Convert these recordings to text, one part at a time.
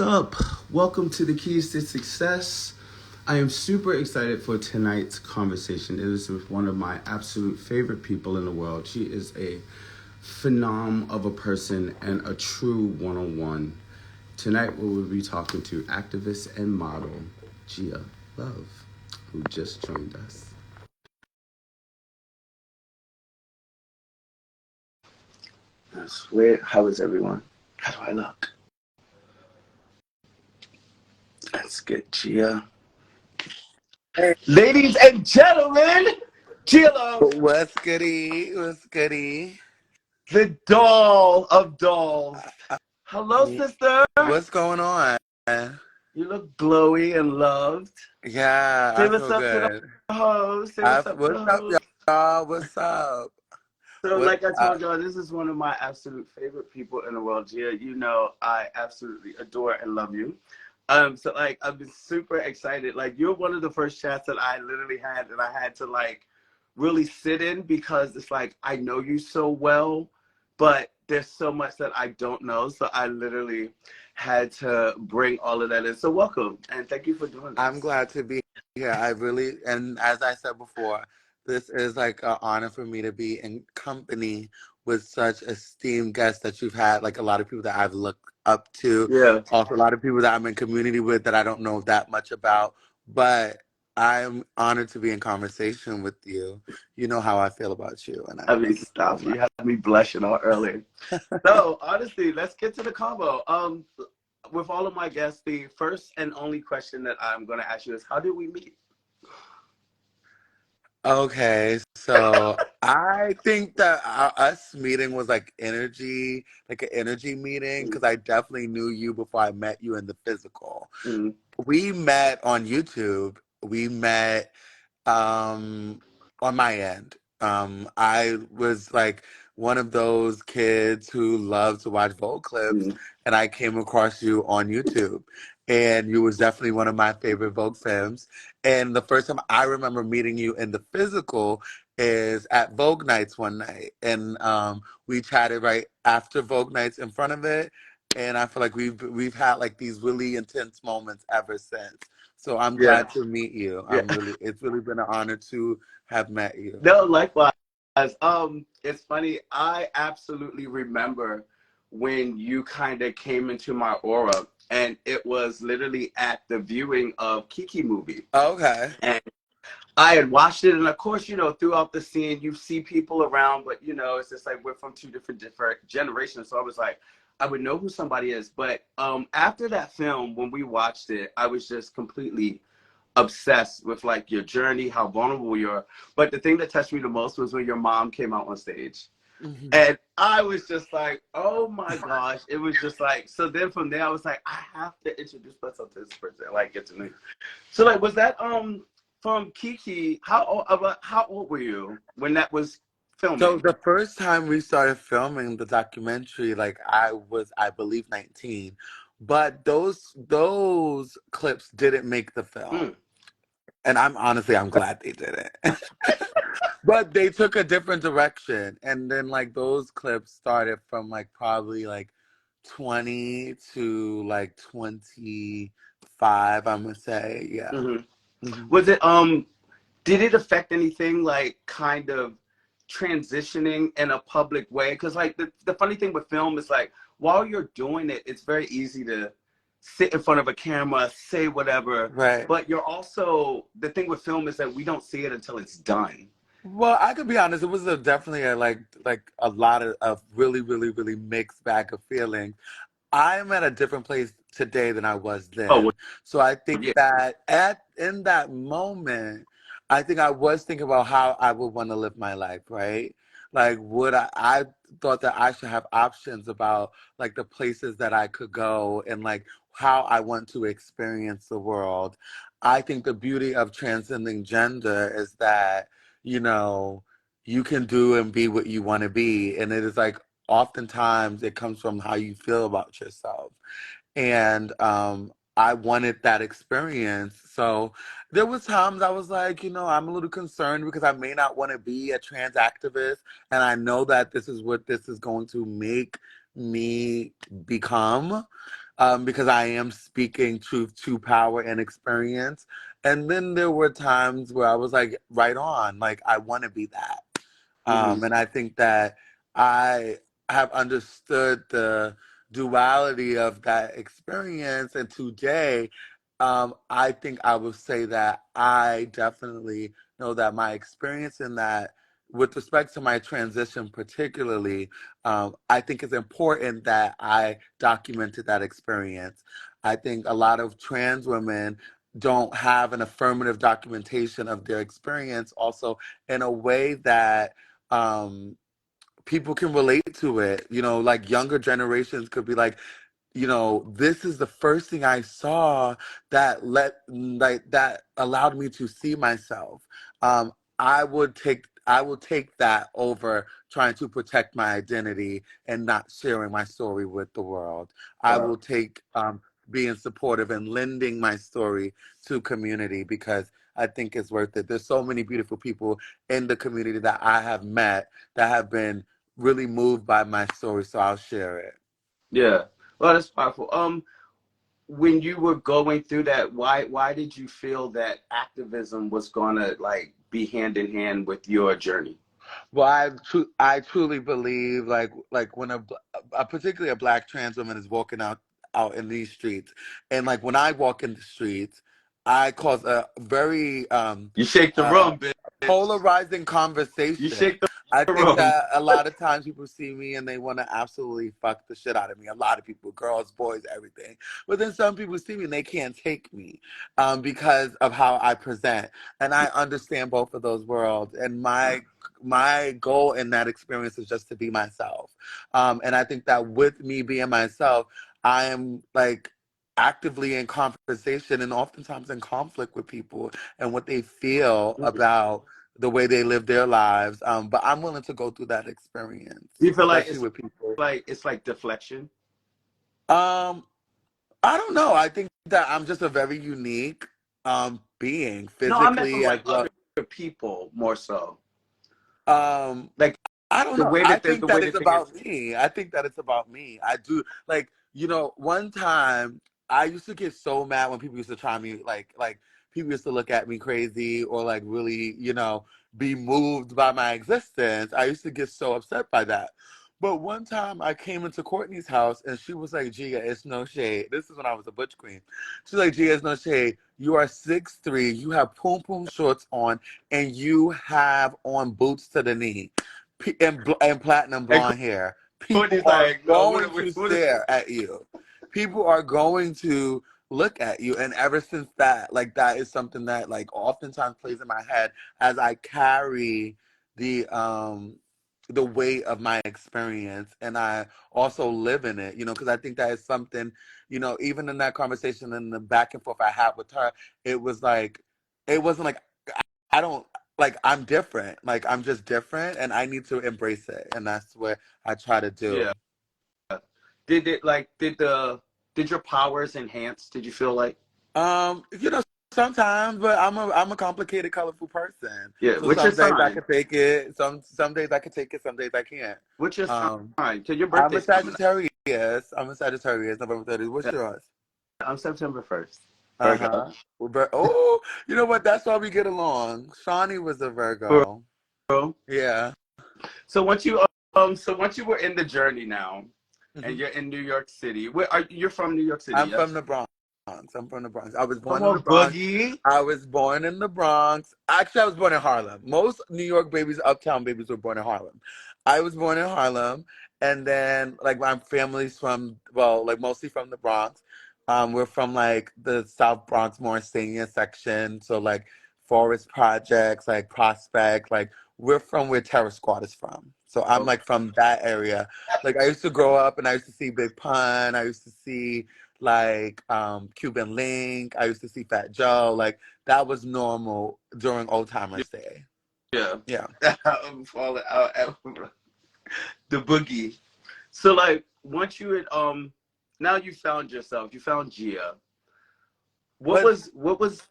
Up? Welcome to the Keys to Success. I am super excited for tonight's conversation. It is with one of my absolute favorite people in the world. She is a phenom of a person and a true one-on-one. Tonight we will be talking to activist and model Gia Love, who just joined us. I swear, how is everyone? How do I look? Let's get Gia. Ladies and gentlemen, Gia Love, What's goody? What's goody? the doll of dolls. Hello, Mm, sister. What's going on? You look glowy and loved. Yeah, Say I what's feel up to the good. host. Say what's up to the What's up, host. y'all? What's up? So, What's like I up? told y'all, this is one of my absolute favorite people in the world, Gia. You know, I absolutely adore and love you. I've been super excited. Like, you're one of the first chats that I literally had that I had to really sit in because it's like I know you so well, but there's so much that I don't know. So I literally had to bring all of that in. So welcome and thank you for doing I'm this. glad to be here. And as I said before, this is like an honor for me to be in company with such esteemed guests that you've had, like a lot of people that I've looked up to, Yeah, also a lot of people that I'm in community with that I don't know that much about. But I'm honored to be in conversation with you. You know how I feel about you, and I I mean, love you so stop. You much. had me blushing all early. So honestly, let's get to the combo. With all of my guests, the first and only question that I'm going to ask you is, how did we meet? Okay, so I think that us meeting was like an energy meeting, because I definitely knew you before I met you in the physical. Mm, We met on YouTube. We met on my end. I was like one of those kids who loved to watch Vogue clips, mm, and I came across you on YouTube. And you was definitely one of my favorite Vogue films. And the first time I remember meeting you in the physical is at Vogue Nights one night. And we chatted right after Vogue Nights in front of it. And I feel like we've had like these really intense moments ever since. So I'm yeah, glad to meet you. yeah. It's really been an honor to have met you. No, likewise. It's funny. I absolutely remember when you kind of came into my aura, and it was literally at the viewing of Kiki movie. Okay. And I had watched it, and of course, you know, throughout the scene, you see people around, but you know, it's just like we're from two different generations. So I was like, I would know who somebody is. But after that film, when we watched it, I was just completely obsessed with like your journey, how vulnerable you are. But the thing that touched me the most was when your mom came out on stage. Mhm. And I was just like, oh my gosh. It was just like, so then from there, I was like, I have to introduce myself to this person and like get to know you. So like, was that from Kiki? How old were you when that was So filming? the first time we started filming the documentary, like I was, I believe, 19. But those clips didn't make the film. Mm, And I'm glad they didn't. But they took a different direction. And then like those clips started from like probably like 20 to like 25, I'm gonna say. Yeah. hmm Mhm. Was it did it affect anything like kind of transitioning in a public way? Because like the funny thing with film is like while you're doing it, it's very easy to sit in front of a camera, say whatever, Right. but you're also the thing with film is that we don't see it until it's done. Well, I could be honest. It was definitely like a lot of really mixed bag of feelings. I'm at a different place today than I was Oh then. well, So I think yeah. that at in that moment, I think I was thinking about how I would want to live my life, right? Like would I thought that I should have options about like the places that I could go and like how I want to experience the world. I think the beauty of transcending gender is that, you know, you can do and be what you want to be. And it is like oftentimes it comes from how you feel about yourself. And I wanted that experience. So there was times I was like, I'm a little concerned because I may not want to be a trans activist. And I know that this is what this is going to make me become. because I am speaking truth to power and experience. And then there were times where I was like, right on, like I want to be that. Hmm. And I think that I have understood the duality of that experience. And today, I think I would say that I definitely know that my experience in that, with respect to my transition, particularly, I think it's important that I documented that experience. I think a lot of trans women don't have an affirmative documentation of their experience, also in a way that um, people can relate to it. You know, like younger generations could be like, you know, this is the first thing I saw that that allowed me to see myself. Um, I will take that over trying to protect my identity and not sharing my story with the world. I Wow. will take being supportive and lending my story to community because I think it's worth it. There's so many beautiful people in the community that I have met that have been really moved by my story, so I'll share it. Yeah. Well, that's powerful. When you were going through that, why did you feel that activism was gonna like be hand in hand with your journey? Well, I truly believe like when particularly a black trans woman is walking out in these streets, and like when I walk in the streets, I cause a very You shake the uh, room, bitch. polarizing You conversation. shake the I think room. that a lot of times people see me and they want to absolutely fuck the shit out of me. A lot of people, girls, boys, everything. But then some people see me and they can't take me because of how I present. And I understand both of those worlds. And my goal in that experience is just to be myself. And I think that with me being myself, I am like actively in conversation and oftentimes in conflict with people and what they feel about the way they live their lives. But I'm willing to go through that experience, You feel like especially with people. it's like deflection? Um, I don't know. I think that I'm just a very unique being No, I meant from physically as like other well. people more so. Um, Like I don't the know. way I that think the that way it's that they about me. I think that it's about me. I do like, you know, one time I used to get so mad when people used to try me like people used to look at me crazy or like really, you know, be moved by my existence. I used to get so upset by that. But one time I came into Courtney's house and she was like, Gia, it's no shade. This is when I was a butch queen. She's like, Gia, it's no shade. You are 6'3", you have poom poom shorts on, and you have on boots to the knee and platinum and blonde hair. People Courtney's are like, no, going to what is stare at you. People are going to look at you. And ever since that, like that is something that like oftentimes plays in my head as I carry the weight of my experience and I also live in it, you know, because I think that is something, you know, even in that conversation and the back and forth I had with her, it was like it wasn't like I don't like I'm different. Like I'm just different and I need to embrace it. And that's what I try to yeah. do. Did it like did your powers enhance? Did you feel like You know, sometimes, but I'm a complicated, colorful person. yeah? So What's your some days I sign? can take it, some days I can take it, some days I can't. What's your Um sign? Cause your I'm a birthday's coming up. Sagittarius. I'm a Sagittarius, November 30th. What's Yeah, yours? I'm September 1st. Virgo. Uh-huh. Oh, you know what? That's why we get along. Shawnee was a Virgo. Bro. Yeah. So once you were in the journey now, and hmm you're in New York City. Where are you're from New York City? I'm from Yes. the Bronx. I'm from the Bronx. I was Come born in the on, Bronx. Boogie. I was born in the Bronx. Actually, I was born in Harlem. Most New York babies, uptown babies, were born in Harlem. I was born in Harlem, and then like my family's from well, like mostly from the Bronx. We're from like the South Bronx, Morrisania section, so like Forest Projects, like Prospect, like we're from where Terror Squad is from. So I'm Okay. like from that area. Like I used to grow up and I used to see Big Pun. I used to see like Cuban Link. I used to see Fat Joe. Like that was normal during Old Timers Day. Yeah. Yeah. I'm falling out at the boogie. So like once you had now you found yourself, you found Gia. But What was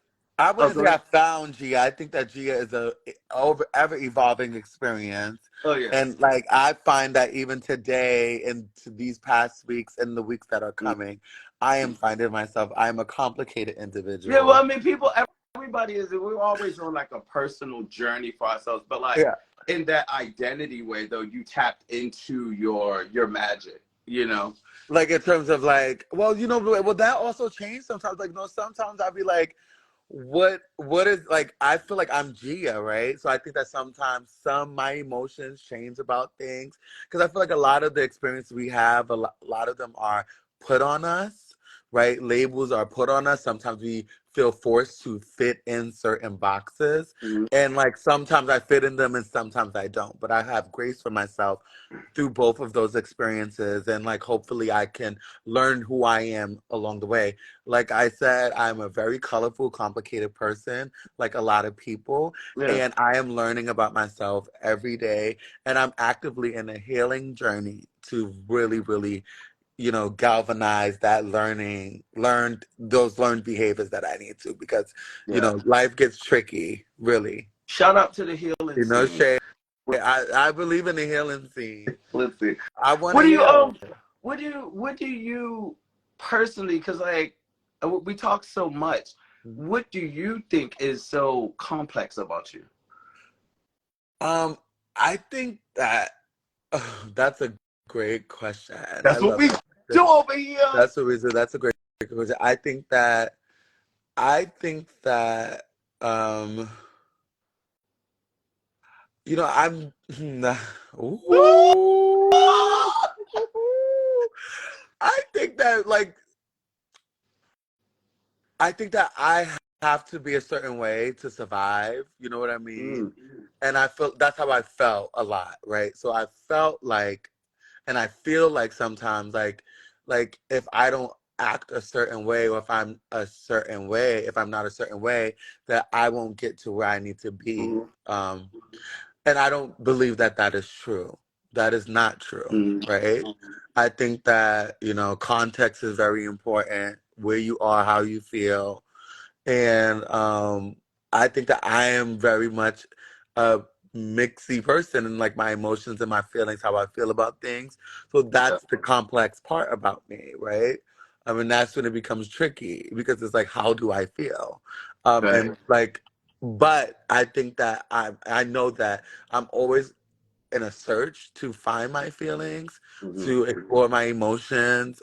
I Oh, wouldn't go say I ahead. found Gia. I think that Gia is a over ever evolving experience. Oh yeah. And like I find that even today and to these past weeks and the weeks that are Mm. coming, I am finding myself, I am a complicated Yeah, well, I individual. mean, people, everybody is. We're always on like a personal journey for ourselves, but like Yeah. in that identity way, though, you tapped into your magic. You know. Like in terms of like, well, well that also changed sometimes. Like, sometimes I'll be like, what is like I feel like I'm Gia, right? So I think that sometimes some my emotions change about things because I feel like a lot of the experience we have, a lot of them are put on us, right? Labels are put on us. Sometimes we feel forced to fit in certain boxes, Mhm. and like sometimes I fit in them and sometimes I don't. But I have grace for myself through both of those experiences, and like hopefully I can learn who I am along the way. Like I said, I'm a very colorful, complicated person, like a lot of people. Yeah. And I am learning about myself every day. And I'm actively in a healing journey to really, really, galvanize that learned behaviors that I need to because, Yeah. life gets tricky, really. Shout out to the healing scene. Shay, I believe in the healing scene. Let's see. I want What to do you heal. what do you personally? Because like we talk so much. What do you think is so complex about you? Um, I think that that's a great question. I That's what love we that do question. over here. That's the reason. That's a great question. I think that um I'm ooh, I think that like I think that I have to be a certain way to survive. You know what I mean? Mm, And I feel that's how I felt a lot, right? So I felt like, and I feel like sometimes like if I don't act a certain way or if I'm not a certain way, that I won't get to where I need to be. mm, And I don't believe that that is true. That is not true, mm. right? I think that, context is very important, where you are, how you feel. And I think that I am very much a mixy person and like my emotions and my feelings, how I feel about things. So Yeah. that's the complex part about me, right? I mean, that's when it becomes tricky because it's like, how do I feel? Right. And like, but I think that I know that I'm always in a search to find my feelings, Hmm. to explore my emotions.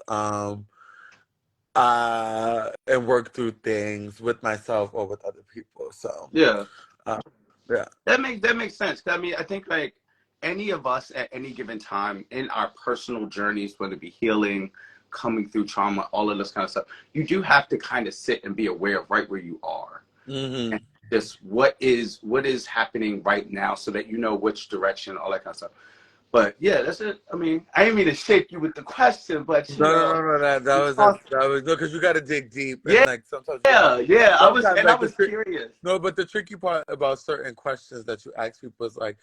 And work through things with myself or with other people. So, Yeah. uh, yeah. That makes sense. I mean, I think like any of us at any given time in our personal journeys, whether it be healing, coming through trauma, all of this kind of stuff, you do have to kind of sit and be aware of right where you are and Hmm. just what is happening right now, so that you know which direction, all that kind of stuff. But yeah, that's it. I mean, I didn't mean to shake you with the question, but No, no, no, no. That we was talked. that was no, because you got to dig deep, and Yeah, like sometimes you gotta. yeah. Sometimes I like the was trick. curious. No, but the tricky part about certain questions that you ask people is like,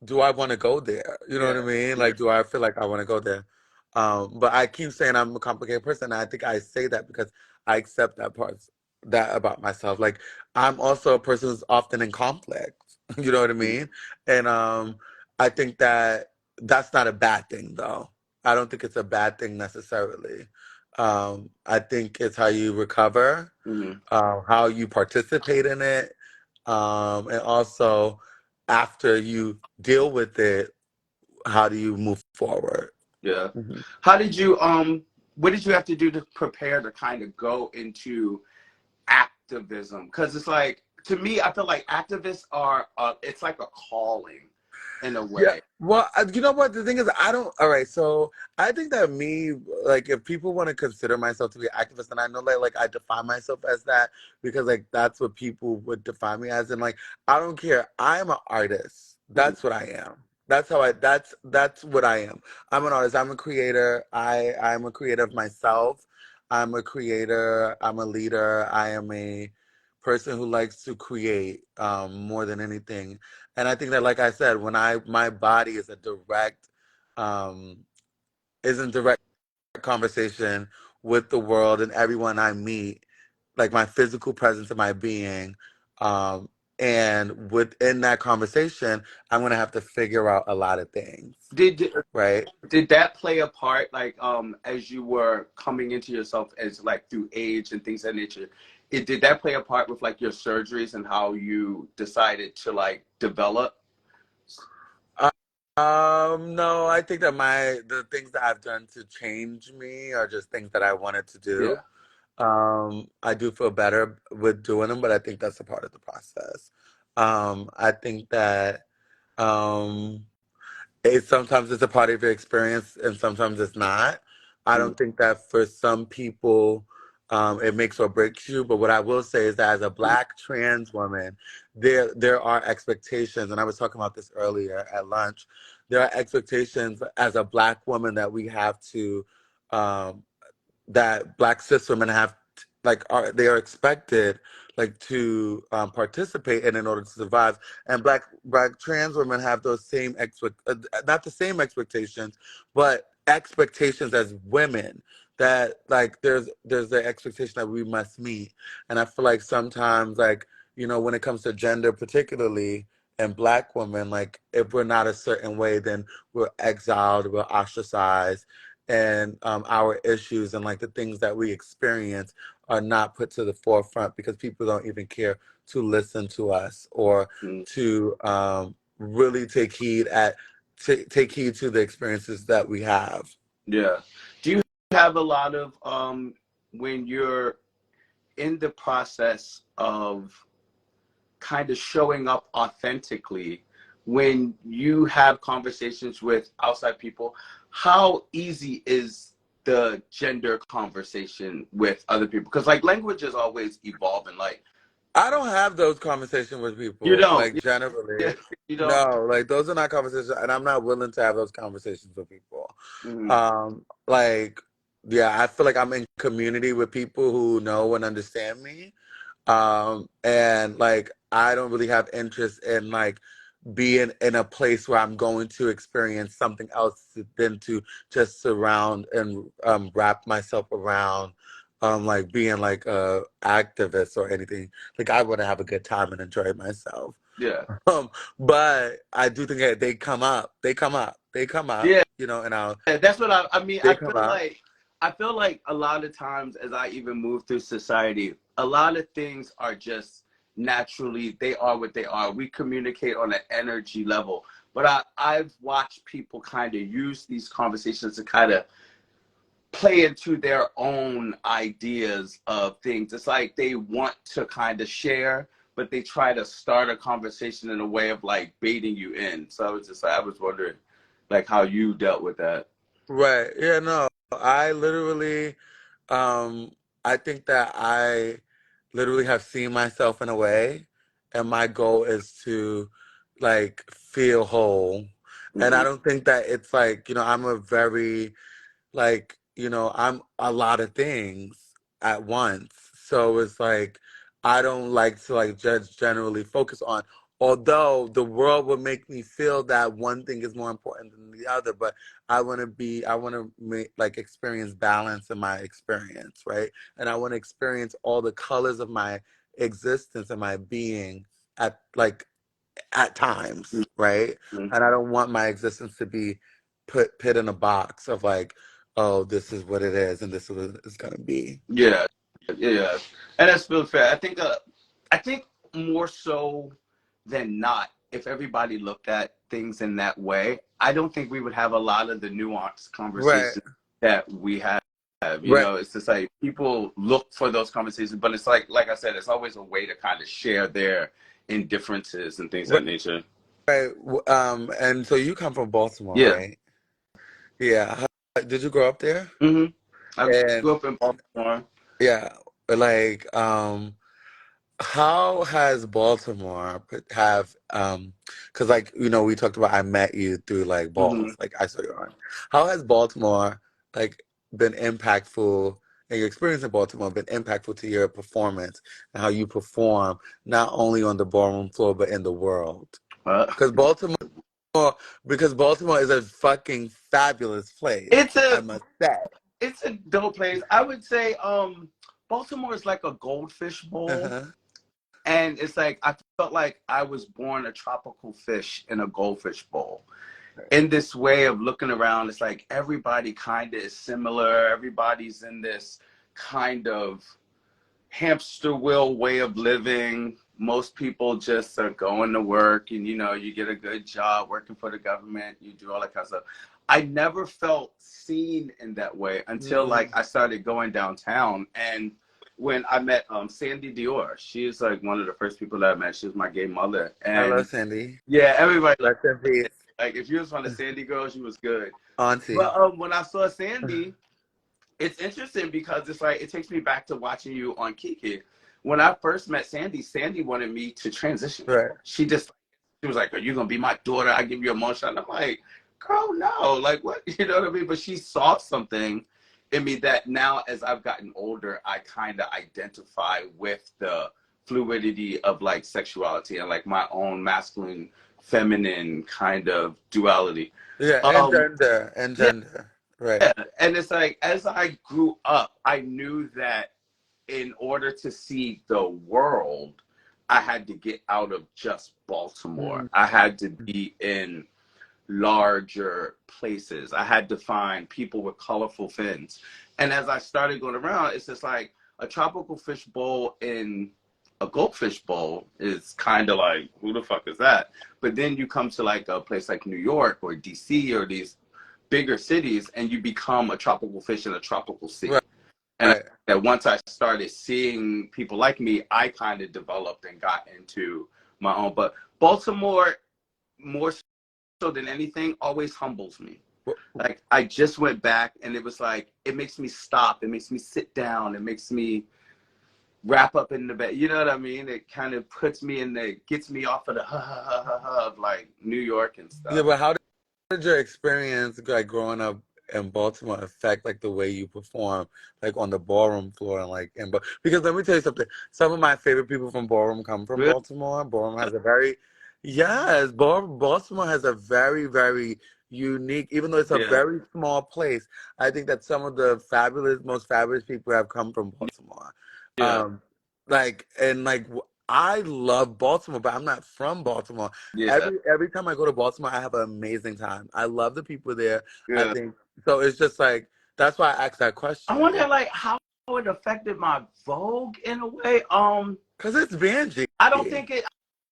do I want to go there? You know what I Yeah, mean? Like, do I feel like I want to go there? But I keep saying I'm a complicated person, and I think I say that because I accept that about myself. Like, I'm also a person who's often in conflict. You know what I mean? And I think that that's not a bad thing, though. I don't think it's a bad thing necessarily. I think it's how you recover, hmm how you participate in it, and also after you deal with it, how do you move forward? yeah. Mhm. How did you what did you have to do to prepare to kind of go into activism? Because it's like, to me, I feel like activists are it's like a calling in a Yeah. way. Well, you know what? The thing is, I don't. All right. So I think that me, like, if people want to consider myself to be an activist, and I know that, like, I define myself as that because, like, that's what people would define me as, and like, I don't care. I'm an artist. Mhm. That's what I am. That's how I. That's what I am. I'm an artist. I'm a creator. I'm a creator of myself. I'm a creator. I'm a leader. I am a person who likes to create more than anything. And I think that, like I said, when my body is a um, is in direct conversation with the world and everyone I meet, like my physical presence and my being. Um, and within that conversation, I'm gonna have to figure out a lot of things, Did right? did that play a part, like as you were coming into yourself, as like through age and things of that nature? Did that play a part with like your surgeries and how you decided to like develop? Uh, no, I think that the things that I've done to change me are just things that I wanted to do. Yeah. I do feel better with doing them, but I think that's a part of the process. I think that um, sometimes it's a part of your experience and sometimes it's not. I Mm, don't think that for some people it makes or breaks you. But what I will say is that as a Black trans woman, there are expectations, and I was talking about this earlier at lunch. There are expectations as a Black woman that we have to um, that Black cis women have like they are expected like to participate in order to survive, and black trans women have those same not the same expectations, but expectations as women, that like there's the expectation that we must meet. And I feel like sometimes, like, when it comes to gender particularly, and Black women, like if we're not a certain way, then we're exiled, we're ostracized, and our issues and like the things that we experience are not put to the forefront because people don't even care to listen to us or mm, to really take heed to the experiences that we have. yeah. Do you have a lot of when you're in the process of kind of showing up authentically, when you have conversations with outside people, how easy is the gender conversation with other people? Because like language is always evolving. Like I don't have those conversations with you people, don't, like yeah, generally. you don't. No, like those are not conversations, and I'm not willing to have those conversations with people. Mhm. Like, yeah, I feel like I'm in community with people who know and understand me. And like I don't really have interest in like being in a place where I'm going to experience something else than to just surround and wrap myself around like being like a activist or anything. Like I want to have a good time and enjoy myself. Yeah, But I do think that they come up, yeah. and That's what I mean. they come up. I feel like a lot of times as I even move through society, a lot of things are just naturally, they are what they are. We communicate on an energy level. But I've watched people kind of use these conversations to kind of play into their own ideas of things. It's like they want to kind of share, but they try to start a conversation in a way of like baiting you in. So I was just like, I was wondering like how you dealt with that. Right. Yeah, no. I literally um I think that I literally have seen myself in a way, and my goal is to like feel whole. And I Mm-hmm. don't think that it's like, I'm a very like, I'm a lot of things at once. So it's like I don't like to like just generally focus on, although the world will make me feel that one thing is more important than the other, but I want to make like experience balance in my experience, right? And I want to experience all the colors of my existence and my being at like at times, right? Mm-hmm. And I don't want my existence to be put in a box of like, oh, this is what it is and this is what it's gonna be. Yeah, yeah, and that's really fair. I think more so than not, if everybody looked at things in that way, I don't think we would have a lot of the nuanced Right, conversations that we have. right, It's just like people look for those conversations, but it's like I said, it's always a way to kind of share their indifferences and things of right, that nature. right. And so you come from Baltimore, Yeah. right? Yeah. Did you grow up there? Mm-hmm. I And grew up in Baltimore. yeah, like how has Baltimore have because like we talked about I met you through like Mm-hmm. balls, like I saw you on. How has Baltimore like been impactful, and your experience in Baltimore been impactful to your performance and how you perform not only on the ballroom floor but in the world? Uh, Because Baltimore is a fucking fabulous place, it's I a must say. it's a dope place. I would say Baltimore is like a goldfish bowl. Uh-huh. And it's like I felt like I was born a tropical fish in a goldfish bowl. In this way of looking around, it's like everybody kind of is similar. Everybody's in this kind of hamster wheel way of living. Most people just are going to work and, you get a good job working for the government. You do all that kind of stuff. I never felt seen in that way until like Mm. I started going downtown. And when I met Sandy Dior, she is like one of the first people that I met. She was my gay mother. I love And Sandy. yeah, everybody loved Rest in her. peace, Like if you was on the Sandy girl, she was good. Auntie. But when I saw Sandy, it's interesting because it's like it takes me back to watching you on Kiki. When I first met Sandy, Sandy wanted me to transition. Right. She was like, "Are you gonna be my daughter? I give you a motion." I'm like, "Girl, no! Like what? You know what I mean?" But she saw something in me that now, as I've gotten older, I kind of identify with the fluidity of like sexuality and like my own masculine, feminine kind of duality. Yeah, and Um, gender, and yeah, gender. Right. and it's like as I grew up, I knew that in order to see the world, I had to get out of just Baltimore. Mm. I had to be in larger places. I had to find people with colorful fins. And as I started going around, it's just like a tropical fish bowl in a goldfish bowl is kind of like, who the fuck is that? But then you come to like a place like New York or DC or these bigger cities and you become a tropical fish in a tropical Right. sea. And I Right. think that once I started seeing people like me, I kind of developed and got into my own. But Baltimore, more so than anything, always humbles me. Like I just went back and it was like, it makes me stop. It makes me sit down. It makes me wrap up in the bed. You know what I mean? It kind of puts me in the, gets me off of the ha ha ha ha ha of like New York and Yeah, stuff. but how did your experience like growing up in Baltimore affect like the way you perform like on the ballroom floor and like in because let me tell you something. Some of my favorite people from ballroom come from Really? Baltimore. Ballroom has a very yes, Baltimore has a very unique, even though it's a Yeah. very small place. I think that some of the most fabulous people have come from Baltimore. Yeah. Um, like and like I love Baltimore, but I'm not from Baltimore. Yeah. Every time I go to Baltimore, I have an amazing time. I love the people there. I Yeah. think so. It's just like that's why I asked that I question wonder like how it affected my Vogue in a way. because it's Benji. I don't think it.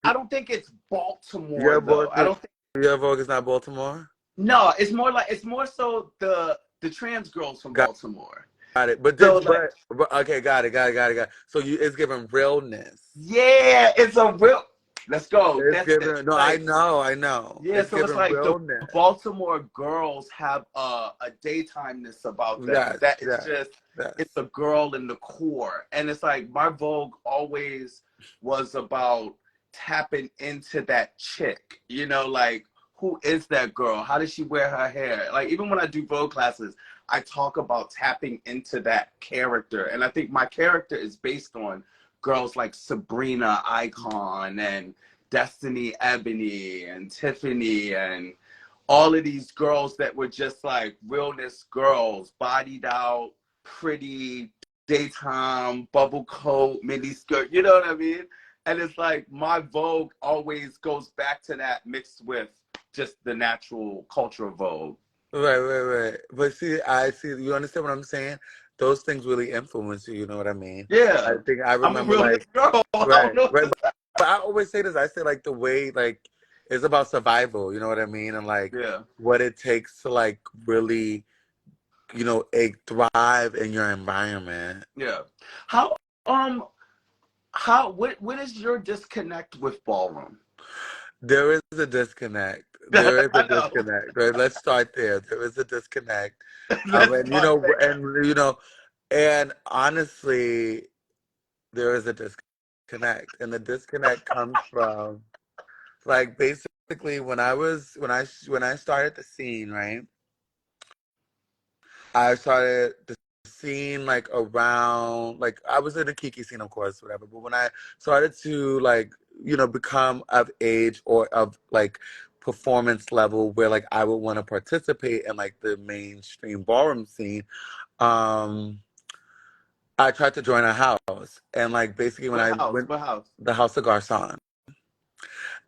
I don't think it's Baltimore Your though. I Baltimore, don't think. your Vogue is not Baltimore. No, it's more like it's more so the trans girls from Got Baltimore. it. But So did like, okay? Got it. So it's giving realness. yeah, it's a real. Let's go. It's That's it. giving. No, Like, I know. yeah. It's So it's giving like the realness. Baltimore girls have a daytimeness about them Yes, that is yes, just it's yes. a girl in the core, and it's like my Vogue always was about tapping into that chick. Like who is that girl? How does she wear her hair? Like even when I do Vogue classes, I talk about tapping into that character, and I think my character is based on girls like Sabrina Icon and Destiny Ebony and Tiffany and all of these girls that were just like realness girls, bodied out, pretty, daytime, bubble coat, mini skirt, you know what I mean? And it's like my Vogue always goes back to that mixed with just the natural culture of Vogue. Right. But see, I see. You understand what I'm saying? Those things really influence you. You know what I mean? I Yeah. think I I'm a remember realness like girl. I don't right, know what right. to say. But I always say this. I say like the way like it's about survival. You know what I mean? And like Yeah. what it takes to like really thrive in your environment. Yeah. How um what is your disconnect with ballroom? There is a disconnect. There is a I know. disconnect. Right? Let's start there. There is a disconnect. Let's And start there. and honestly, there is a disconnect, and the disconnect comes from like basically when I started the scene, right? I started the scene like around like I was in the Kiki scene, of course, whatever. But when I started to like become of age or of like performance level where like I would want to participate in like the mainstream ballroom scene, um, I tried to join a house, and like basically when What I house? went, What house? the House of Garcon,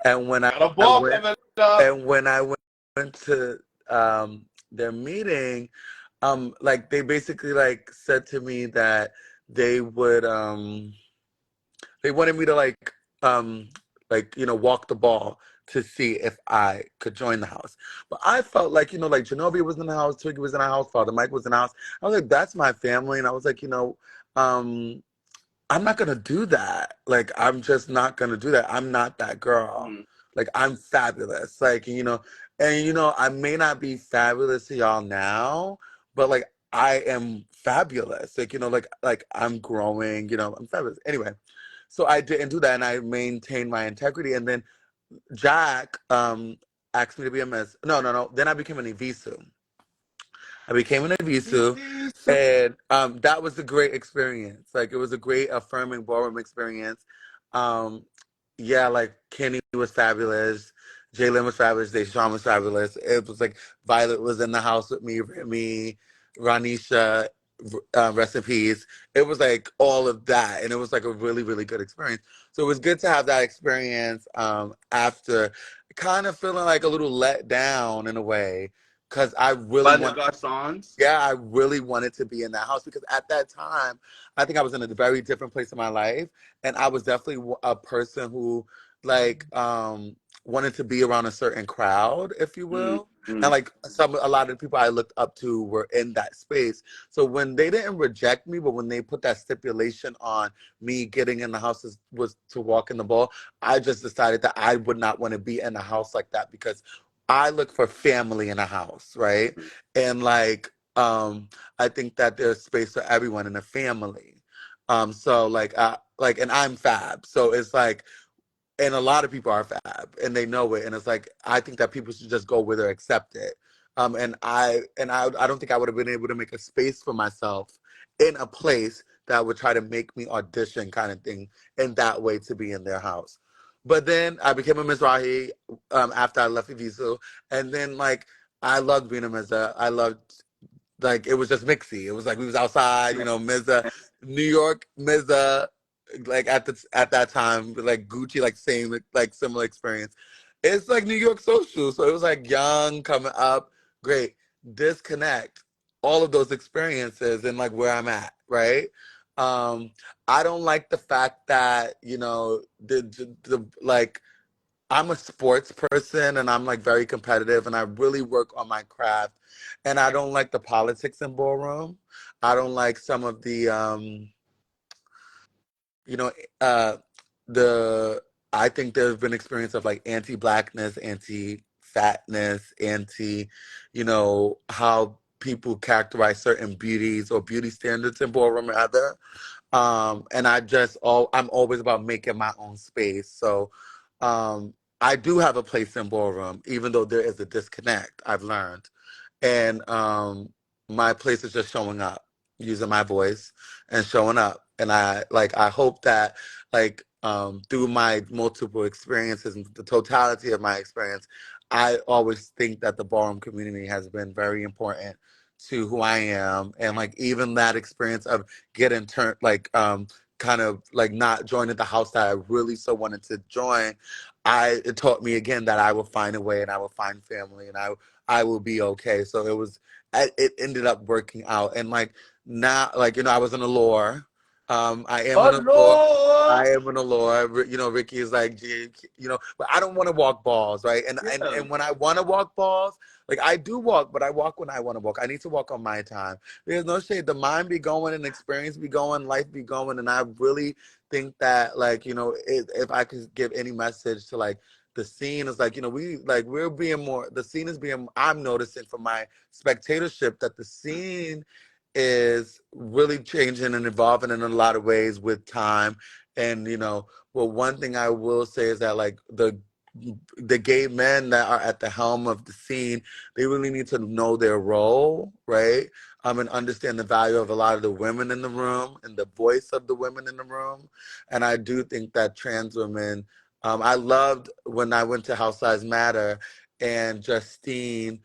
and when Got a I ball went, coming up. and when I went to their meeting, like they basically like said to me that they would they wanted me to like walk the ball to see if I could join the house. But I felt like like Genovia was in the house, Twiggy was in the house, Father Mike was in the house. I was like, that's my family, and I was like, um I'm not gonna do that. Like, I'm just not gonna do that. I'm not that girl. Mm, Like, I'm fabulous. Like, and I may not be fabulous to y'all now, but like I am fabulous. Like, like I'm growing, I'm fabulous. Anyway, so I didn't do that and I maintained my integrity. And then Jack asked me to be a miss. No, no, no. Then I became an Evisu. I became an Avisu, Evisu. and that was a great experience. Like it was a great affirming ballroom experience. Um, yeah, like Kenny was fabulous, Jalen was fabulous, Deshaun was fabulous. It was like Violet was in the house with me, Remy, Ranisha, rest in peace. It was like all of that, and it was like a really, really good experience. So it was good to have that experience after kind of feeling like a little let down in a way because I really By the want Garcons. yeah, I really wanted to be in that house because at that time, I think I was in a very different place in my life, and I was definitely a person who like wanted to be around a certain crowd, if you Mm, will. And mm, like a lot of the people I looked up to were in that space. So when they didn't reject me, but when they put that stipulation on me getting in the house was to walk in the ball, I just decided that I would not want to be in a house like that because I look for family in a house, right? mm. And like I think that there's space for everyone in the family. So like and I'm fab, so it's like, and a lot of people are fab and they know it, and it's like I think that people should just go where they're accepted. And I don't think I would have been able to make a space for myself in a place that would try to make me audition kind of thing in that way to be in their house. But then I became a Mizrahi after I left Evisu, and then like I loved being a Mizrahi. I loved like it was just mixy. It was like we was outside, Mizza, New York, Mizza, like at that time, like Gucci, like same like similar experience. It's like New York social, so it was like young coming up, great disconnect, all of those experiences and like where I'm at, right? Um, I don't like the fact that the like I'm a sports person and I'm like very competitive and I really work on my craft. And I don't like the politics in ballroom. I don't like some of the you know, uh the I think there's been experience of like anti-blackness, anti-fatness, how people characterize certain beauties or beauty standards in ballroom rather. And I'm always about making my own space. So I do have a place in ballroom, even though there is a disconnect, I've learned. And my place is just showing up, using my voice and showing up. And I hope that through my multiple experiences and the totality of my experience, I always think that the ballroom community has been very important to who I am. And like even that experience of getting turned kind of like not joining the house that I really so wanted to join, it taught me again that I will find a way and I will find family and I will be okay. So it ended up working out. And like now, like, I was in a lore. I am Oh in a lore. Lord. I am in a lore. Ricky is like, "Gee," but I don't want to walk balls, right? And, and Yeah. and when I want to walk balls, like I do walk, but I walk when I want to walk. I need to walk on my time. There's no shade. The mind be going and experience be going, life be going, and I really think that if I could give any message to like the scene is like we're being more, the scene is being, I'm noticing from my spectatorship that the scene is really changing and evolving in a lot of ways with time. And well, one thing I will say is that like the gay men that are at the helm of the scene, they really need to know their role, right? And understand the value of a lot of the women in the room and the voice of the women in the room. And I do think that trans women, I loved when I went to House Size Matter and Justine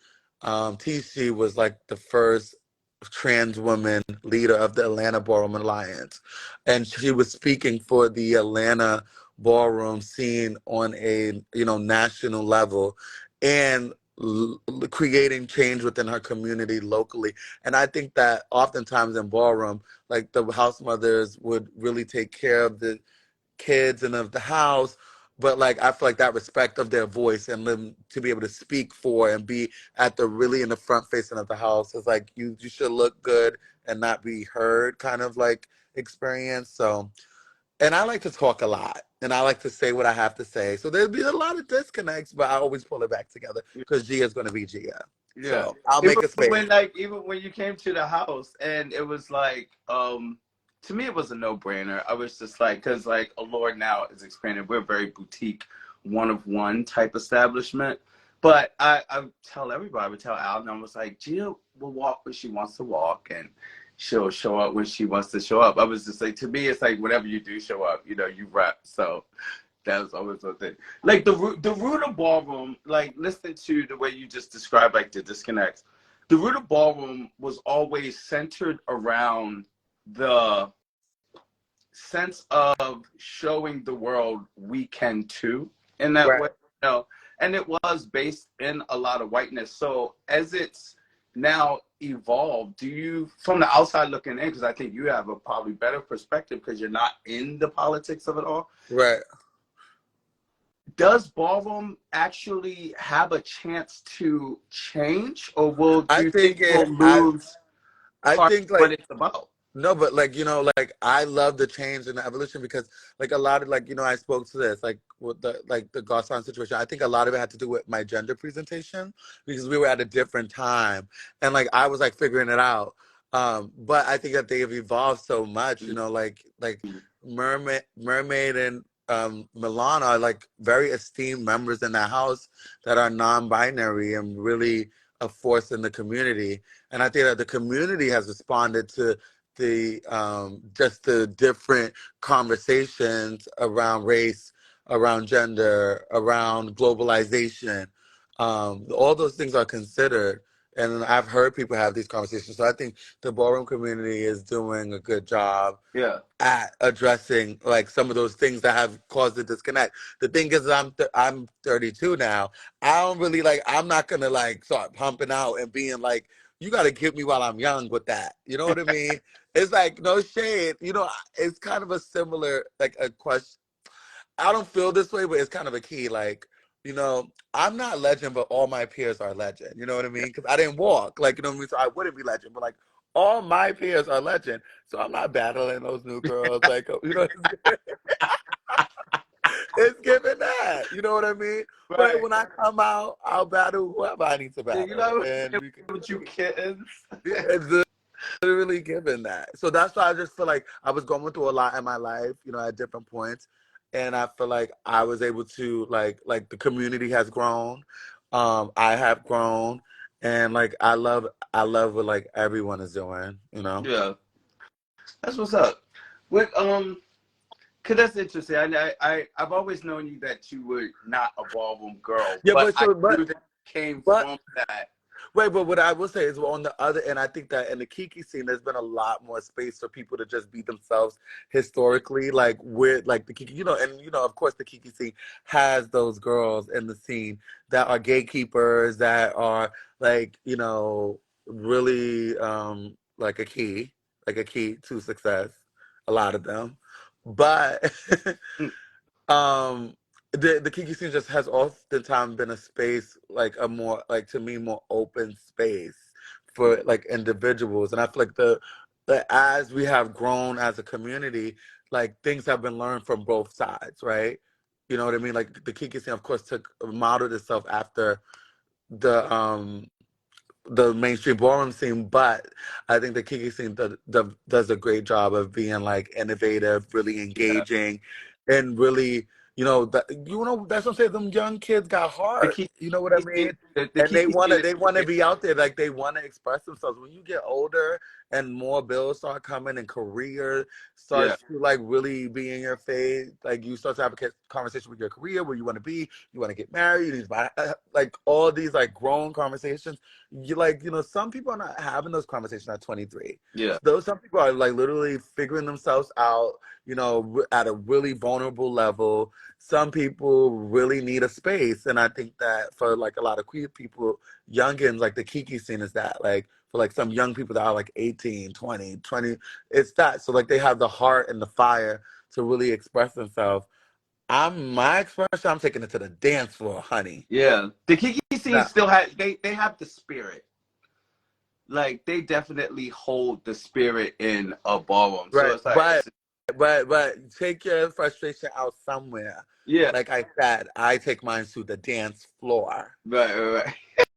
Tishi was like the first trans woman leader of the Atlanta Ballroom Alliance, and she was speaking for the Atlanta ballroom scene on a national level, and creating change within her community locally. And I think that oftentimes in ballroom, like the house mothers would really take care of the kids and of the house, but like I feel like that respect of their voice and them to be able to speak for and be at the really in the front facing of the house is like you should look good and not be heard kind of like experience. So, and I like to talk a lot and I like to say what I have to say, so there'd be a lot of disconnects, but I always pull it back together because Gia is going to be Gia. Yeah. So I'll Even make a space. when like even when you came to the house and it was like to me it was a no-brainer. I was just like cuz like Allure now is expanded. We're a very boutique one of one type establishment. But I tell everybody, I would tell Al, and I was like, Gia will walk when she wants to walk and she'll show up when she wants to show up. I was just like, to me, it's like whatever you do, show up. You know, you rep. So that was always one thing. Like the root of ballroom, like listening to the way you just described, like the disconnects. The root of ballroom was always centered around the sense of showing the world we can too in that way, Right. you know. And it was based in a lot of whiteness. So as it's now evolved, do you, from the outside looking in, because I think you have a probably better perspective because you're not in the politics of it all, Right. does ballroom actually have a chance to change, or will I do you think think will it lose I part think of what like it's about? no, but like like I love the change and the evolution because like a lot of like I spoke to this like with the Gosan situation. I think a lot of it had to do with my gender presentation because we were at a different time and like I was like figuring it out. But I think that they have evolved so much. Like Mermaid and Milan are like very esteemed members in the house that are non-binary and really a force in the community. And I think that the community has responded to the just the different conversations around race, around gender, around globalization. All those things are considered, and I've heard people have these conversations. So I think the ballroom community is doing a good job Yeah. at addressing like some of those things that have caused the disconnect. The thing is, I'm 32 now. I don't really like. I'm not gonna like start pumping out and being like, "You got to get me while I'm young" with that. You know what I mean? It's like no shade. It's kind of a similar like a question. I don't feel this way, but it's kind of a key. Like, I'm not legend, but all my peers are legend. You know what I mean? Because I didn't walk. Like, you know what I mean? So I wouldn't be legend, but like all my peers are legend. So I'm not battling those new girls. Like, it's giving that. You know what I mean? But Right. when I come out, I'll battle whoever I need to Yeah, you battle, know, and we can with you compete. kittens. It's literally given that. So that's why I just feel like I was going through a lot in my life, at different points. And I feel like I was able to like the community has grown. I have grown, and like I love what like everyone is doing. Yeah, that's what's up. What cause that's interesting. I've always known you that you were not a ballroom girl, Yeah, but but I so knew that you came but from that. Wait, but what I will say is, well, on the other end, I think that in the Kiki scene, there's been a lot more space for people to just be themselves historically, like with like the Kiki, and of course, the Kiki scene has those girls in the scene that are gatekeepers, that are like, really like a key to success. A lot of them, but Um, the Kiki scene just has oftentimes been a space like a more like to me more open space for like individuals, and I feel like the as we have grown as a community, like things have been learned from both sides, right? You know what I mean? Like the Kiki scene, of course, took modeled itself after the um the mainstream ballroom scene, but I think the Kiki scene does a great job of being like innovative, really Yeah, engaging, and really, that's what I'm saying. Them young kids got the heart. Kiki, You know what I scene, mean? the And they Kiki wanna scene they wanna is be out there, like they wanna express themselves. When you get older and more bills start coming and career Yeah. starts to like really be in your face, like you start to have a conversation with your career, where you want to be, you want to get married, you need to buy, like all these like grown conversations. You like, some people are not having those conversations at 23. Yeah. Those some people are like literally figuring themselves out, at a really vulnerable level. Some people really need a space, and I think that for like a lot of queer people, youngins, like the Kiki scene is that, like for like some young people that are like 18, 20, it's that. So like they have the heart and the fire to really express themselves. My expression, I'm taking it to the dance floor, honey. Yeah. The Kiki scene Now, still has they have the spirit. Like they definitely hold the spirit in a ballroom. So right, it's like it's but take your frustration out somewhere. yeah. Like I said, I take mine to the dance floor. Right.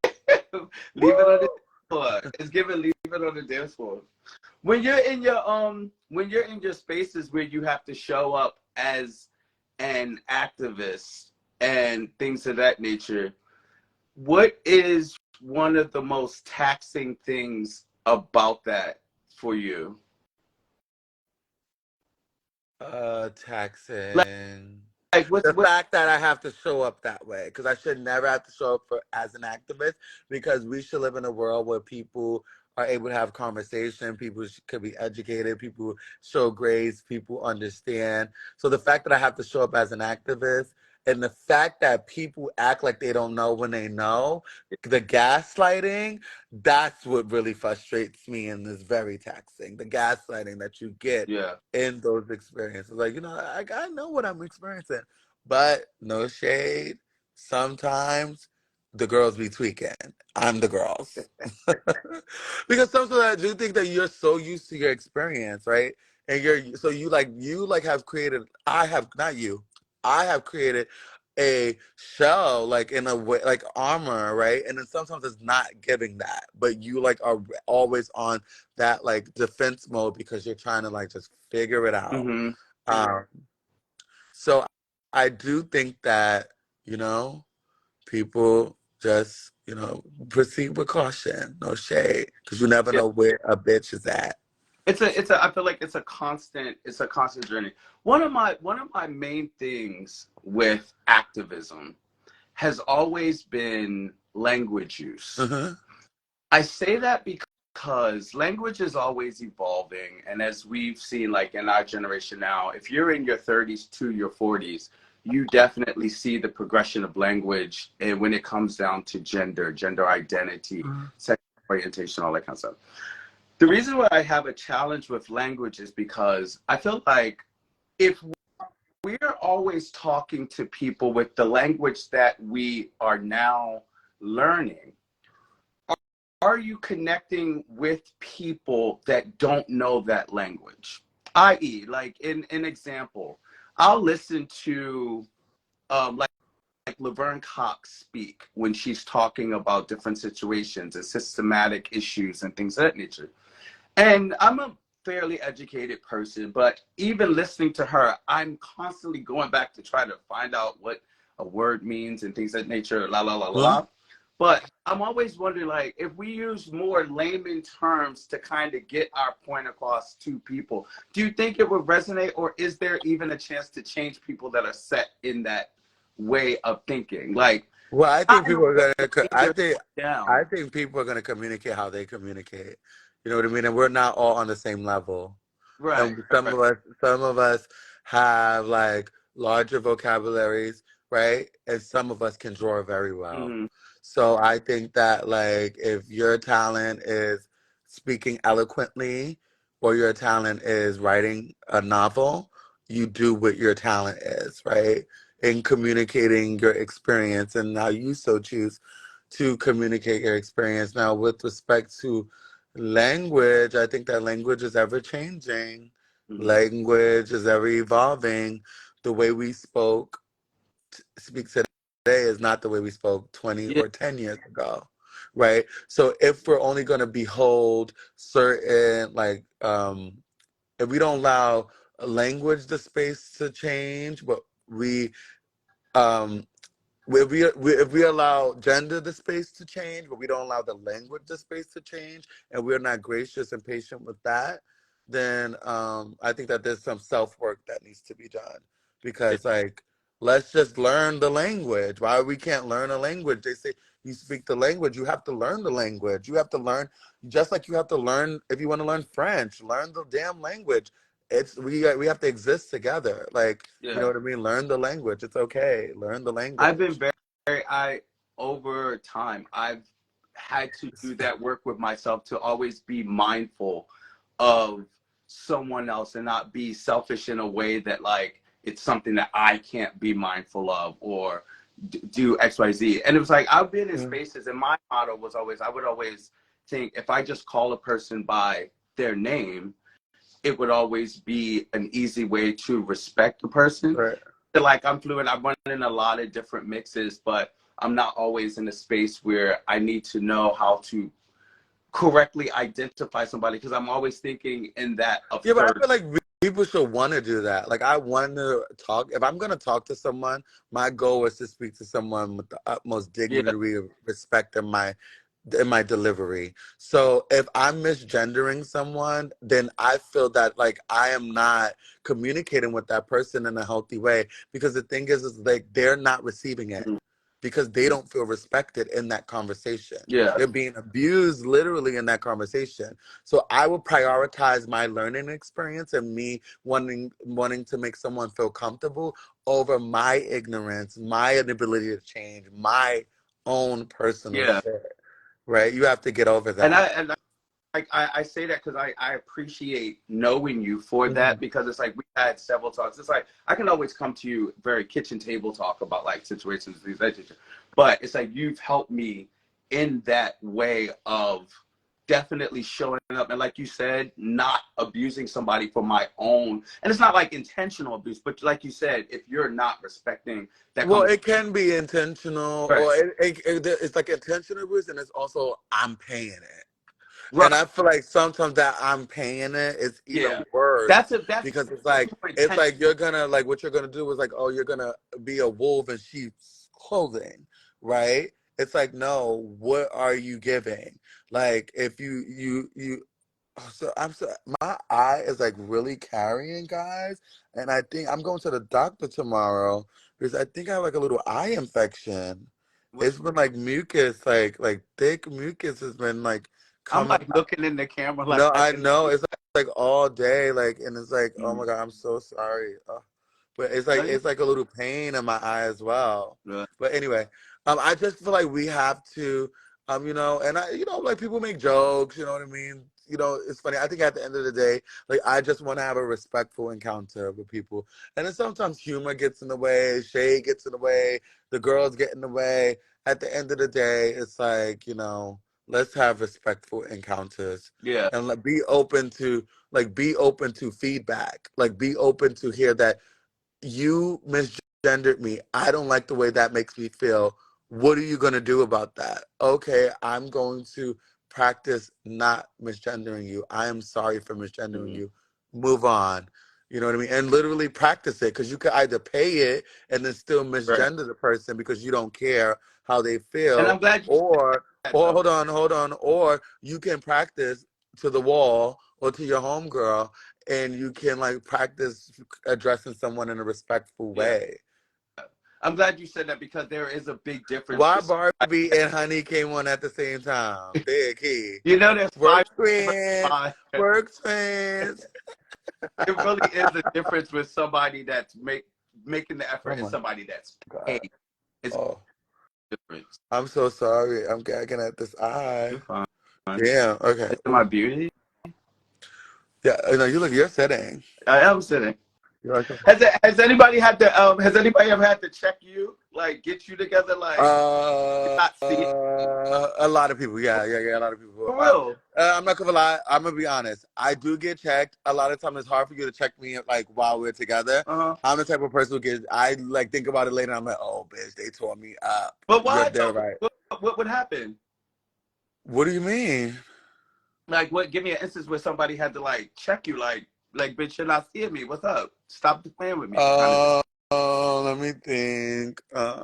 Leave it on the Woo! dance floor. It's given leave it on the dance floor. When you're in your spaces where you have to show up as an activist and things of that nature, what is one of the most taxing things about that for you? Like Taxing. like what's The what fact that I have to show up that way, because I should never have to show up as an activist, because we should live in a world where people are able to have conversation, people could be educated, people show grace, people understand. So the fact that I have to show up as an activist, and the fact that people act like they don't know when they know, the gaslighting, that's what really frustrates me and is very taxing. The gaslighting that you get yeah. in those experiences. Like, I know what I'm experiencing, but no shade. Sometimes the girls be tweaking. I'm the girls. Because sometimes I do think that you're so used to your experience, right? And you have created, I have, not you, I have created a shell, like in a way, like armor, right? And then sometimes it's not giving that, but you like are always on that like defense mode because you're trying to like just figure it out. Mm-hmm. Um, so I do think that, you know, people just, proceed with caution, no shade, because you never Yeah. know where a bitch is at. It's a I feel like it's a constant journey. One of my main things with activism has always been language use. Uh-huh. I say that because language is always evolving. And as we've seen, like in our generation now, if you're in your 30s to your 40s, you definitely see the progression of language and when it comes down to gender identity, Uh-huh. sexual orientation, all that kind of stuff. The reason why I have a challenge with language is because I feel like if we're always talking to people with the language that we are now learning, are you connecting with people that don't know that language? I.e., like in an example, I'll listen to like Laverne Cox speak when she's talking about different situations and systematic issues and things of that nature. And I'm a fairly educated person, but even listening to her, I'm constantly going back to try to find out what a word means and things of that nature, la la la la Huh? la. But I'm always wondering, like, if we use more layman terms to kind of get our point across to people, do you think it would resonate, or is there even a chance to change people that are set in that way of thinking? Like, Well, I not think in a people are way gonna. to bring I yourself think. I down. think people are gonna communicate how they communicate. You know what I mean? And we're not all on the same level. Right, And right, right. some of us have like larger vocabularies, right? And some of us can draw very well. Mm-hmm. So I think that like if your talent is speaking eloquently, or your talent is writing a novel, you do what your talent is, right? In communicating your experience and how you so choose to communicate your experience. Now, with respect to language, I think that language is ever changing. Mm-hmm. Language is ever evolving. The way we speak today is not the way we spoke 20 Yeah. or 10 years ago, right? So if we're only going to behold certain, like, if we don't allow language the space to change, but we um, if we allow gender the space to change, but we don't allow the language the space to change, and we're not gracious and patient with that, then I think that there's some self work that needs to be done. Yeah. Because like, let's just learn the language. Why we can't learn a language? They say you speak the language, you have to learn the language. You have to learn just like you have to learn if you want to learn French, learn the damn language. It's we have to exist together. Like, you know Yeah. what I mean? Learn the language. It's okay. Learn the I've been language. I over time I've had to do that work with myself to always be mindful of someone else and not be selfish in a way that like it's something that I can't be mindful of or do XYZ. And it was like I've been in Mm. spaces and my motto was always I would always think if I just call a person by their name, it would always be an easy way to respect the person. Right. Like I'm fluent, I run in a lot of different mixes, but I'm not always in a space where I need to know how to correctly identify somebody because I'm always thinking in that of Yeah, but I third. feel like people should want to do that. Like, I want to talk. If I'm going to talk to someone, my goal is to speak to someone with the utmost Yeah, dignity, respect in my delivery. So if I'm misgendering someone, then I feel that like I am not communicating with that person in a healthy way because the thing is like they're not receiving it because they don't feel respected in that conversation. yeah, They're being abused literally in that conversation. So I will prioritize my learning experience and me wanting to make someone feel comfortable over my ignorance, my inability to change, my own personal yeah. shit. Right? You have to get over And that. I say that because I appreciate knowing you for Hmm. that because it's like we've had several talks. It's like I can always come to you very kitchen table talk about like situations, things like that. But it's like you've helped me in that way of definitely showing up and like you said, not abusing somebody for my own. And it's not like intentional abuse, but like you said, if you're not respecting that Well, conversation, it can be intentional, right, or it's like intentional abuse, and it's also I'm paying it. right, And I feel like sometimes that I'm paying it is even yeah, worse that's because more it's intentional, like you're gonna like what you're gonna do is like, oh, you're gonna be a wolf in sheep's clothing, right? It's like, no, what are you giving? Like if you oh, so my eye is like really carrying, guys, and I think I'm going to the doctor tomorrow because I think I have like a little eye infection. what's It's been like mucus, like thick mucus has been like I'm coming. like looking in the camera like No, I I can know. It's like all day, like, and it's like, oh mm, my God, I'm so sorry. But no, you're it's like a little pain in my eye as well. good. But anyway, I just feel like we have to, and like people make jokes, you know what I mean? It's funny. I think at the end of the day, like I just want to have a respectful encounter with people. And then sometimes humor gets in the way, shade gets in the way, the girls get in the way. At the end of the day, it's like, let's have respectful encounters Yeah, and like be open to feedback. Like be open to hear that you misgendered me. I don't like the way that makes me feel. What are you going to do about that? Okay, I'm going to practice not misgendering you. I am sorry for misgendering mm, you. Move on. You know what I mean? And literally practice it because you could either pay it and then still right. misgender the person because you don't care how they And feel, I'm glad you said that or though. hold on, or you can practice to the wall or to your homegirl and you can like practice addressing someone in a respectful Yeah, way. I'm glad you said that because there is a big difference Why with Barbie and Honey came on at the same time? Big key. there's five Work twins. five. Work twins. It really is a difference with somebody that's making the Oh effort and my somebody that's God. paid. It's Oh, a difference. I'm so sorry. I'm gagging at this eye. You're fine. Damn. Okay. Is it Ooh. my beauty? Yeah. No, you're sitting. I am sitting. You're like, Has anybody had to has anybody ever had to check you like get you together like not see it a lot of people. Yeah. A lot of people. for real? I'm not gonna lie. I'm gonna be honest. I do get checked. A lot of times it's hard for you to check me like while we're together. Uh-huh. I'm the type of person who gets. I like think about it later. I'm like, oh, bitch, they tore me up. But why They're though? right. What would happen? What do you mean? Like what? Give me an instance where somebody had to like check you, like bitch, you're not seeing me. What's up? Stop playing with me, kind of Uh, thing. let me think. Let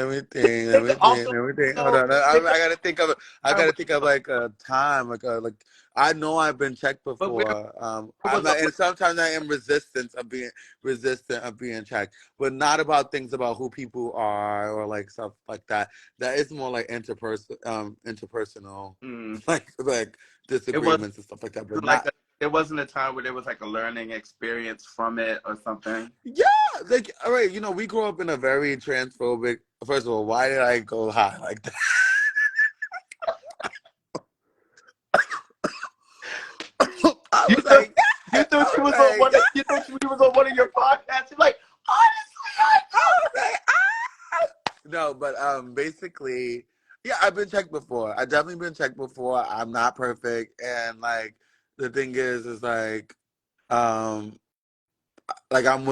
me think. Let me think. Also, Let me think. Hold so on. think I gotta think of. I of gotta think of like a time. Like. I know I've been checked but where before. I'm was not, and sometimes I am resistant of being checked, but not about things about who people are or like stuff like that. That is more like interpersonal, mm, like it was disagreements and stuff like that. But like not. it wasn't a time where there was like a learning experience from it or something. Yeah, like all right. We grew up in a very transphobic. First of all, why did I go high like that? I You was thought like, yeah. I was like, you thought she was on one of your podcasts. You're like, honestly, I I was like, no, but basically, yeah, I've been checked before. I definitely been checked before. I'm not perfect, and like the thing is um, like I'm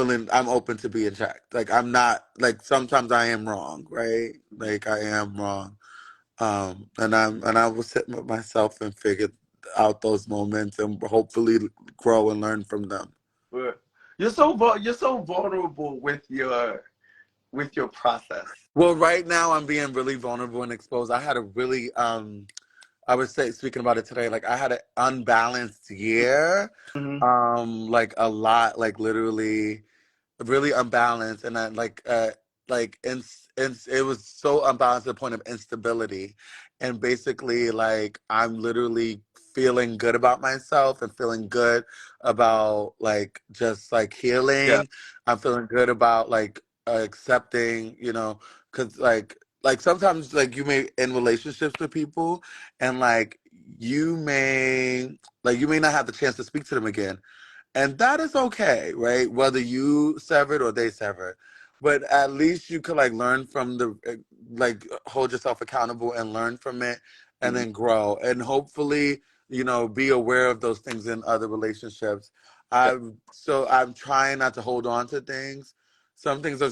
open to being checked. Like I'm not like sometimes I am wrong, right? know. Like I am wrong, and I will sit with myself and figure out those moments and hopefully grow and learn from them. But you're so vulnerable with your process. Well, right now I'm being really vulnerable and exposed. I had a really I would say speaking about it today, like I had an unbalanced year. Mm-hmm. Like a lot, like literally really unbalanced, and I like it was so unbalanced to the point of instability, and basically like I'm literally feeling good about myself and feeling good about like just like Yeah. healing. I'm feeling good about like accepting, because like sometimes like you may in relationships with people, and like you may not have the chance to speak to them again, and that is okay, right? Whether you sever it or they sever it. But at least you could like learn from like hold yourself accountable and learn from it and Mm-hmm. then grow. And hopefully, be aware of those things in other relationships. I'm trying not to hold on to things. Some things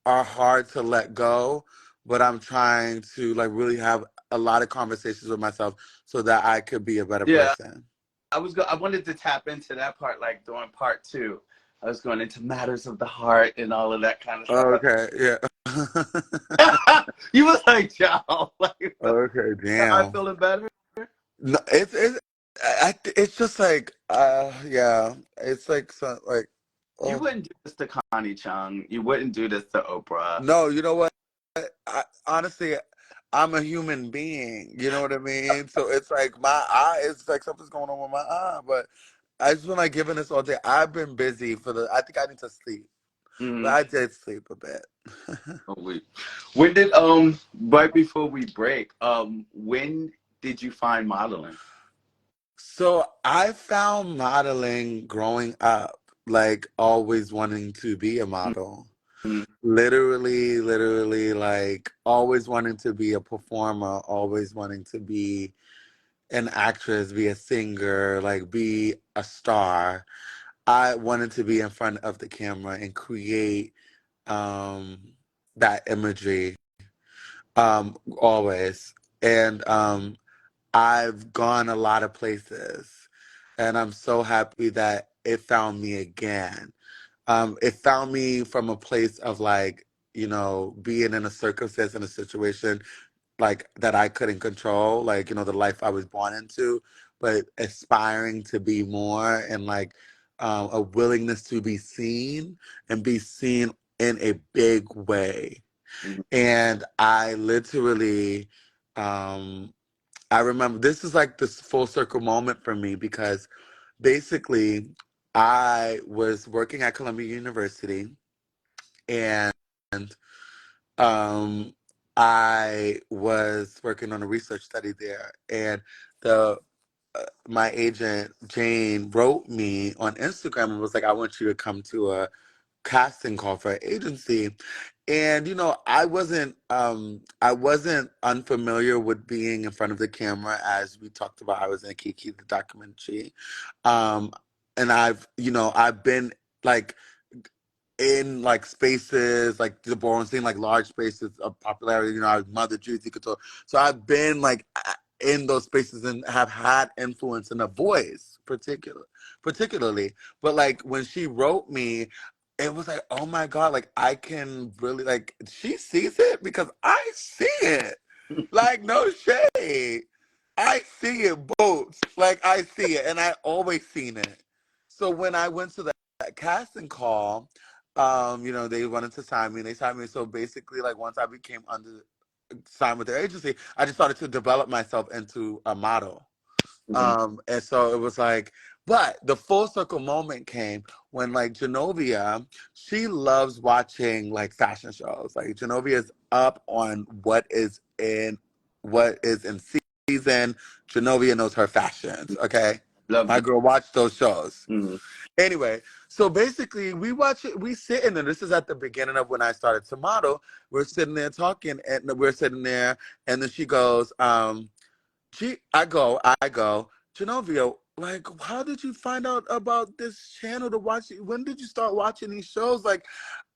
are hard to let go, but I'm trying to like really have a lot of conversations with myself so that I could be a better Yeah. person. I wanted to tap into that part like during part two. I was going into matters of the heart and all of that kind of stuff. Okay, yeah. You was like, Joe, like, Okay, I damn. feeling better. No, it's just like yeah, it's like You oh wouldn't do this to Connie Chung. You wouldn't do this to Oprah. no, you know what? Honestly, I'm a human being. You know what I mean? So it's like my eye. It's like something's going on with my eye. But I just been like giving this all day. I've been busy for the. I think I need to sleep, but Mm-hmm. I did sleep a bit. Oh, wait. When did right before we break, when did you find modeling? So I found modeling growing up, like always wanting to be a model. Mm-hmm. Literally, like always wanting to be a performer, always wanting to be an actress, be a singer, like be a star. I wanted to be in front of the camera and create um, that imagery always. And I've gone a lot of places, and I'm so happy that it found me again. It found me from a place of like, being in a circumstance in a situation like that I couldn't control, like, the life I was born into, but aspiring to be more and like a willingness to be seen and be seen in a big way. Mm-hmm. And I literally, um, I remember this is like this full circle moment for me because basically I was working at Columbia University, and um, I was working on a research study there, and the my agent Jane wrote me on Instagram and was like, "I want you to come to a casting call for an agency." And I wasn't unfamiliar with being in front of the camera. As we talked about, I was in Kiki the documentary, um, and I've been like in like spaces like the ballroom scene, like large spaces of popularity. I was Mother Juicy Couture. So I've been like in those spaces and have had influence and a voice particularly. But like when she wrote me, it was like, oh my God, like I can really like she sees it because I see it. Like no shade. I see it, both. Like I see it, and I always seen it. So when I went to that casting call, they wanted to sign me. And they signed me. So basically, like once I became under signed with their agency, I just started to develop myself into a model. Mhm. And so it was like, but the full circle moment came when like Genovia, she loves watching like fashion shows. Like Genovia is up on what is in season. Genovia knows her fashions. Okay, Love my you. girl watched those shows. Mhm. Anyway, so basically we watch it, we sit in there. This is at the beginning of when I started to model. We're sitting there talking and we're sitting there and then she goes, I go, Genovia, like, how did you find out about this channel to watch? When did you start watching these shows? Like,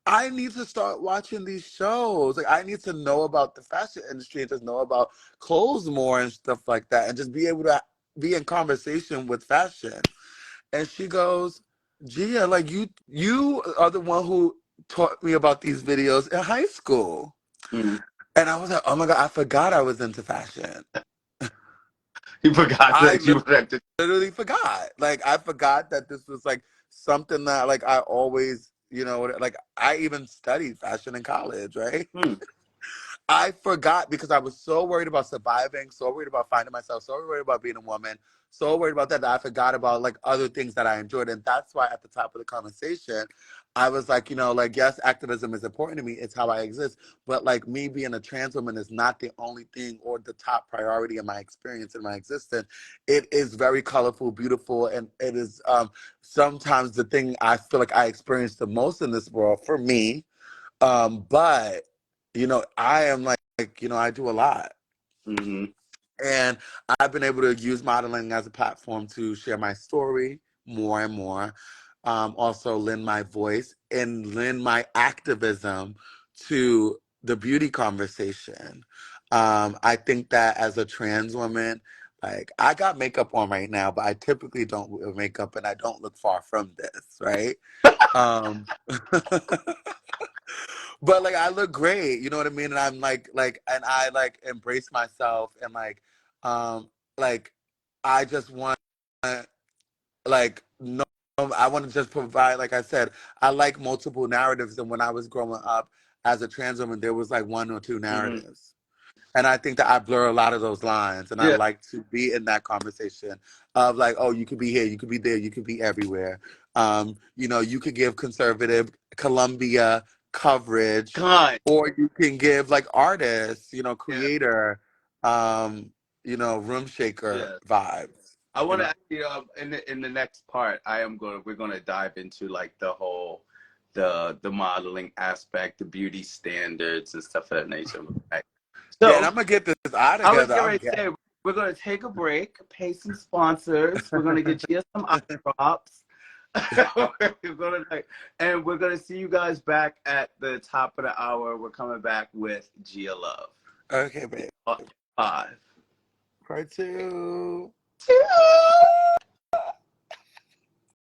I need to start watching these shows. Like, I need to know about the fashion industry and just know about clothes more and stuff like that, and just be able to be in conversation with fashion. And she goes, Gia, like you are the one who taught me about these videos in high school. Mhm. And I was like, oh my God, I forgot I was into fashion. You forgot I that you would have to. literally forgot. Like I forgot that this was like something that like I always, like I even studied fashion in college, right? Hmm. I forgot because I was so worried about surviving, so worried about finding myself, so worried about being a woman, so worried about that I forgot about like other things that I enjoyed. And that's why at the top of the conversation, I was like, like, yes, activism is important to me. It's how I exist. But like me being a trans woman is not the only thing or the top priority in my experience in my existence. It is very colorful, beautiful, and it is sometimes the thing I feel like I experience the most in this world for me. But I am like, I do a lot. Hmm. And I've been able to use modeling as a platform to share my story more and more. Also lend my voice and lend my activism to the beauty conversation. I think that as a trans woman, like I got makeup on right now, but I typically don't wear makeup and I don't look far from this, right? Um, but like I look great, you know what I mean? And I'm and I like embrace myself and um, like I just want no, I want to just provide, like I said, I like multiple narratives. And when I was growing up as a trans woman, there was like one or two Hmm. narratives. And I think that I blur a lot of those lines. And I Yeah. like to be in that conversation of like, oh, you could be here, you could be there, you could be everywhere. You could give conservative Columbia coverage, Kind. or you can give like artists, Yeah. creator, room shaker Yeah. vibes, I you want to know? actually in the next part, we're gonna dive into like the modeling aspect, the beauty standards and stuff of that nature. Right. Yeah, and So I'm gonna get this out I was together. getting I'm ready to say we're gonna take a break, pay some sponsors. We're gonna get you some eye drops. we're gonna and we're gonna see you guys back at the top of the hour. We're coming back with Gia Love. okay, babe. Uh, 5, Part two. 2.